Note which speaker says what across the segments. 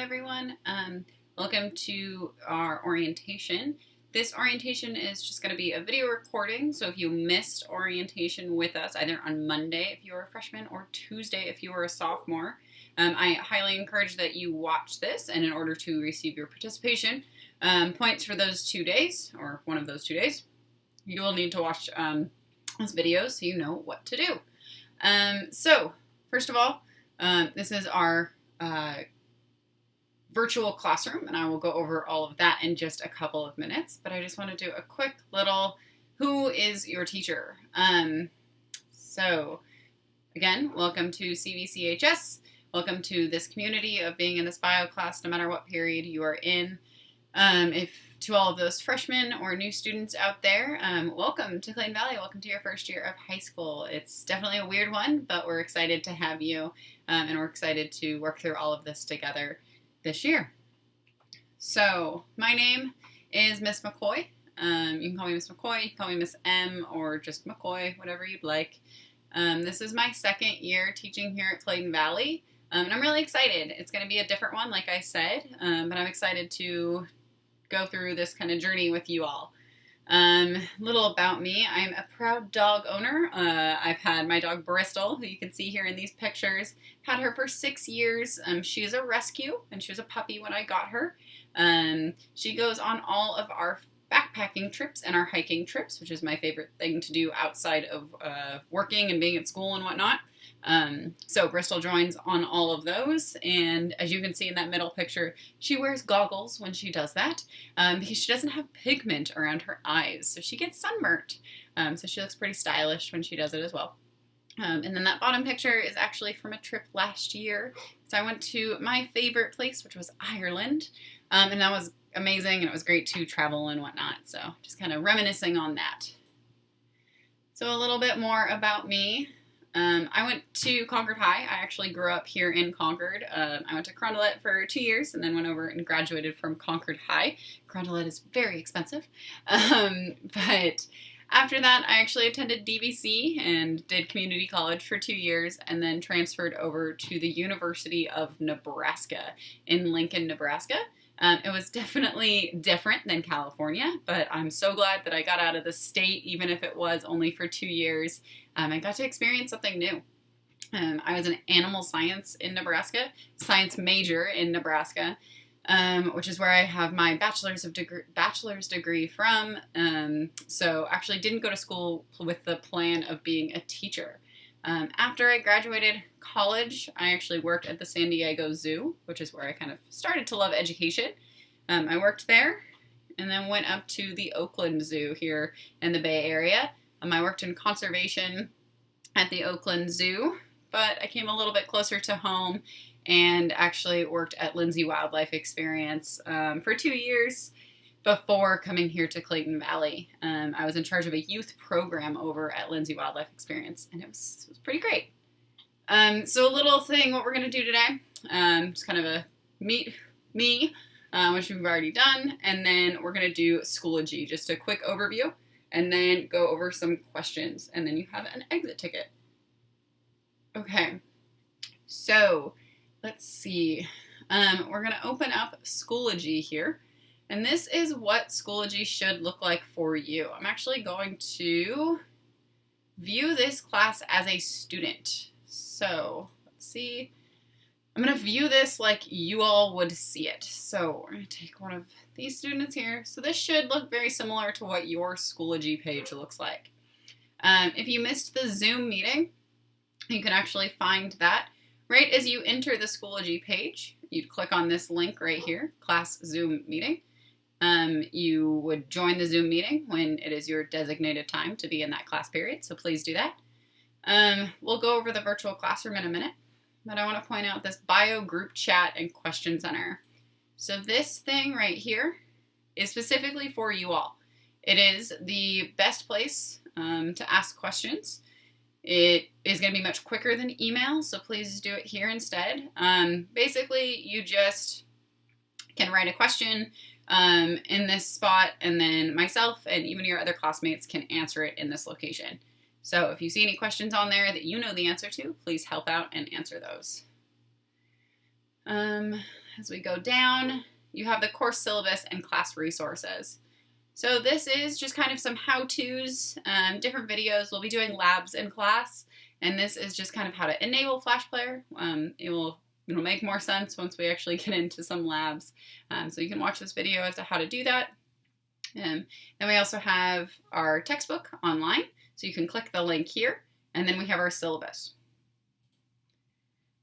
Speaker 1: everyone. Welcome to our orientation. This orientation is just going to be a video recording, so if you missed orientation with us, either on Monday if you were a freshman or Tuesday if you were a sophomore, I highly encourage that you watch this, and in order to receive your participation points for those 2 days, or one of those 2 days, you will need to watch this video so you know what to do. So, first of all, this is our virtual classroom, and I will go over all of that in just a couple of minutes, but I just want to do a quick little who is your teacher. So again, welcome to CVCHS. Welcome to this community of being in this bio class no matter what period you are in. If to all of those freshmen or new students out there, welcome to Clayton Valley. Welcome to your first year of high school. It's definitely a weird one, but we're excited to have you, and we're excited to work through all of this together this year. So my name is Miss McCoy. You can call me Miss McCoy, you can call me Miss M, or just McCoy, whatever you'd like. This is my second year teaching here at Clayton Valley, and I'm really excited. It's going to be a different one, like I said, but I'm excited to go through this kind of journey with you all. Little about me, I'm a proud dog owner. I've had my dog Bristol, who you can see here in these pictures, had her for 6 years. She is a rescue, and she was a puppy when I got her. She goes on all of our backpacking trips and our hiking trips, which is my favorite thing to do outside of working and being at school and whatnot. So Bristol joins on all of those, and as you can see in that middle picture, she wears goggles when she does that, because she doesn't have pigment around her eyes, so she gets sunburnt. So she looks pretty stylish when she does it as well. And then that bottom picture is actually from a trip last year. So I went to my favorite place, which was Ireland, and that was amazing, and it was great to travel and whatnot, so just kind of reminiscing on that. So a little bit more about me. I went to Concord High. I actually grew up here in Concord. I went to Carondelet for 2 years and then went over and graduated from Concord High. Carondelet is very expensive. But after that, I actually attended DVC and did community college for 2 years and then transferred over to the University of Nebraska in Lincoln, Nebraska. It was definitely different than California, but I'm so glad that I got out of the state, even if it was only for 2 years. I got to experience something new. I was an animal science in Nebraska, science major in Nebraska, which is where I have my bachelor's degree from. So actually didn't go to school with the plan of being a teacher. After I graduated college, I actually worked at the San Diego Zoo, which is where I kind of started to love education. I worked there and then went up to the Oakland Zoo here in the Bay Area. I worked in conservation at the Oakland Zoo, but I came a little bit closer to home and actually worked at Lindsay Wildlife Experience for 2 years before coming here to Clayton Valley. I was in charge of a youth program over at Lindsay Wildlife Experience, and it was pretty great. So a little thing, what we're going to do today, just kind of a meet me, which we've already done, and then we're going to do Schoology, just a quick overview, and then go over some questions, and then you have an exit ticket. Okay, so let's see. We're going to open up Schoology here. And this is what Schoology should look like for you. I'm actually going to view this class as a student. So let's see. I'm going to view this like you all would see it. So we're going to take one of these students here. So this should look very similar to what your Schoology page looks like. If you missed the Zoom meeting, you can actually find that right as you enter the Schoology page. You'd click on this link right here, Class Zoom Meeting. You would join the Zoom meeting when it is your designated time to be in that class period, so please do that. We'll go over the virtual classroom in a minute, but I want to point out this bio group chat and question center. So this thing right here is specifically for you all. It is the best place to ask questions. It is going to be much quicker than email, so please do it here instead. Basically, you just can write a question in this spot, and then myself and even your other classmates can answer it in this location. So if you see any questions on there that you know the answer to, please help out and answer those. as we go down, you have the course syllabus and class resources. So this is just kind of some how-tos, different videos. We'll be doing labs in class, and this is just kind of how to enable Flash Player. It'll make more sense once we actually get into some labs. So you can watch this video as to how to do that. Then we also have our textbook online, so you can click the link here, and then we have our syllabus.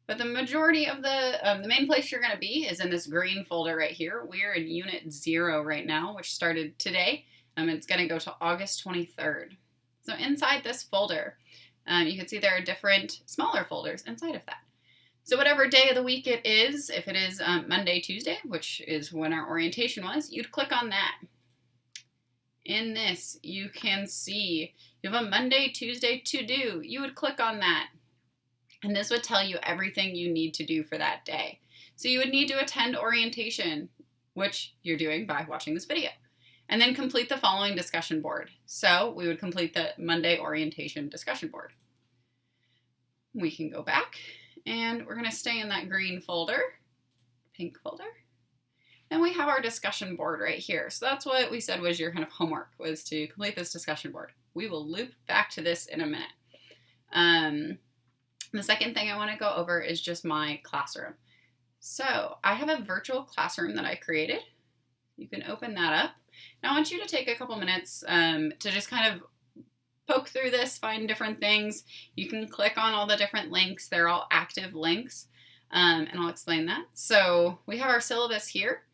Speaker 1: But the majority of the main place you're going to be is in this green folder right here. We're in Unit 0 right now, which started today. It's going to go to August 23rd. So inside this folder, you can see there are different smaller folders inside of that. So whatever day of the week it is, if it is Monday, Tuesday, which is when our orientation was, you'd click on that. In this, you can see you have a Monday, Tuesday to do. You would click on that. And this would tell you everything you need to do for that day. So you would need to attend orientation, which you're doing by watching this video, and then complete the following discussion board. So we would complete the Monday orientation discussion board. We can go back, and we're going to stay in that green folder, pink folder. Then we have our discussion board right here. So that's what we said was your kind of homework, was to complete this discussion board. We will loop back to this in a minute. The second thing I want to go over is just my classroom. So I have a virtual classroom that I created. You can open that up. Now I want you to take a couple minutes to just kind of poke through this, find different things. You can click on all the different links. They're all active links, and I'll explain that. So we have our syllabus here.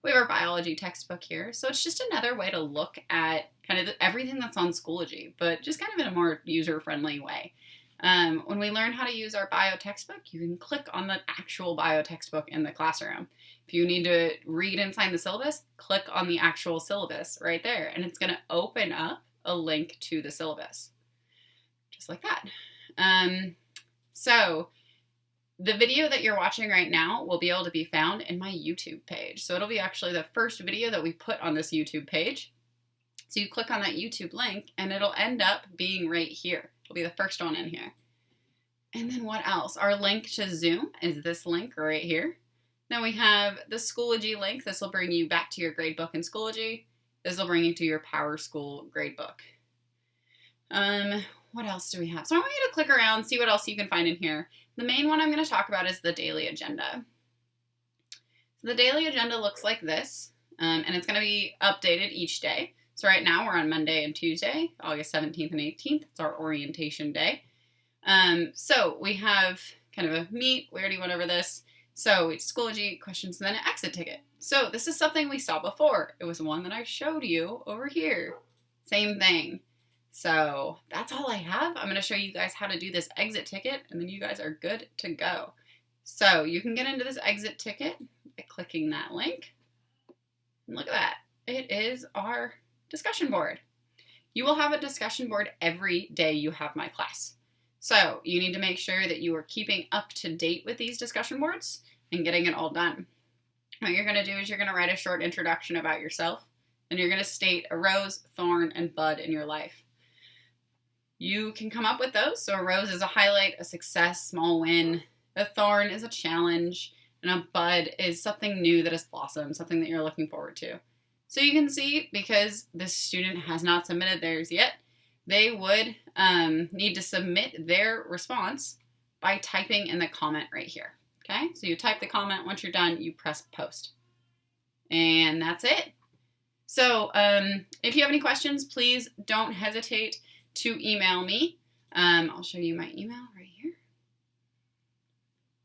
Speaker 1: We have our biology textbook here. So it's just another way to look at kind of everything that's on Schoology, but just kind of in a more user-friendly way. When we learn how to use our bio textbook, you can click on the actual bio textbook in the classroom. If you need to read and sign the syllabus, click on the actual syllabus right there, and it's going to open up a link to the syllabus, just like that. So the video that you're watching right now will be able to be found in my YouTube page. So it'll be actually the first video that we put on this YouTube page. So you click on that YouTube link, and it'll end up being right here. It'll be the first one in here. And then what else? Our link to Zoom is this link right here. Then we have the Schoology link. This will bring you back to your gradebook in Schoology. This will bring you to your PowerSchool gradebook. What else do we have? So I want you to click around, see what else you can find in here. The main one I'm going to talk about is the daily agenda. So the daily agenda looks like this, and it's going to be updated each day. So right now we're on Monday and Tuesday, August 17th and 18th. It's our orientation day. So we have kind of a meet, we already went over this. So it's Schoology questions and then an exit ticket. So this is something we saw before. It was one that I showed you over here. Same thing. So that's all I have. I'm going to show you guys how to do this exit ticket, and then you guys are good to go. So you can get into this exit ticket by clicking that link. And look at that. It is our discussion board. You will have a discussion board every day you have my class. So you need to make sure that you are keeping up to date with these discussion boards and getting it all done. What you're going to do is you're going to write a short introduction about yourself, and you're going to state a rose, thorn, and bud in your life. You can come up with those. So a rose is a highlight, a success, small win. A thorn is a challenge, and a bud is something new that has blossomed, something that you're looking forward to. So you can see, because this student has not submitted theirs yet, they would need to submit their response by typing in the comment right here. Okay, so you type the comment. Once you're done, you press post. And that's it. So if you have any questions, please don't hesitate to email me. I'll show you my email right here.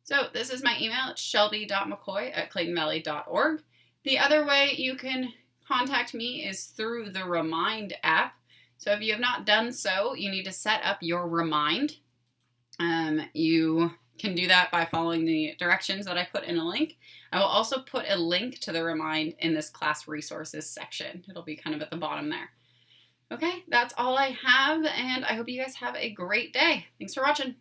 Speaker 1: So this is my email. It's shelby.mccoy@claytonvalley.org. The other way you can contact me is through the Remind app. So if you have not done so, you need to set up your Remind. You can do that by following the directions that I put in a link. I will also put a link to the Remind in this class resources section. It'll be kind of at the bottom there. Okay, that's all I have, and I hope you guys have a great day. Thanks for watching.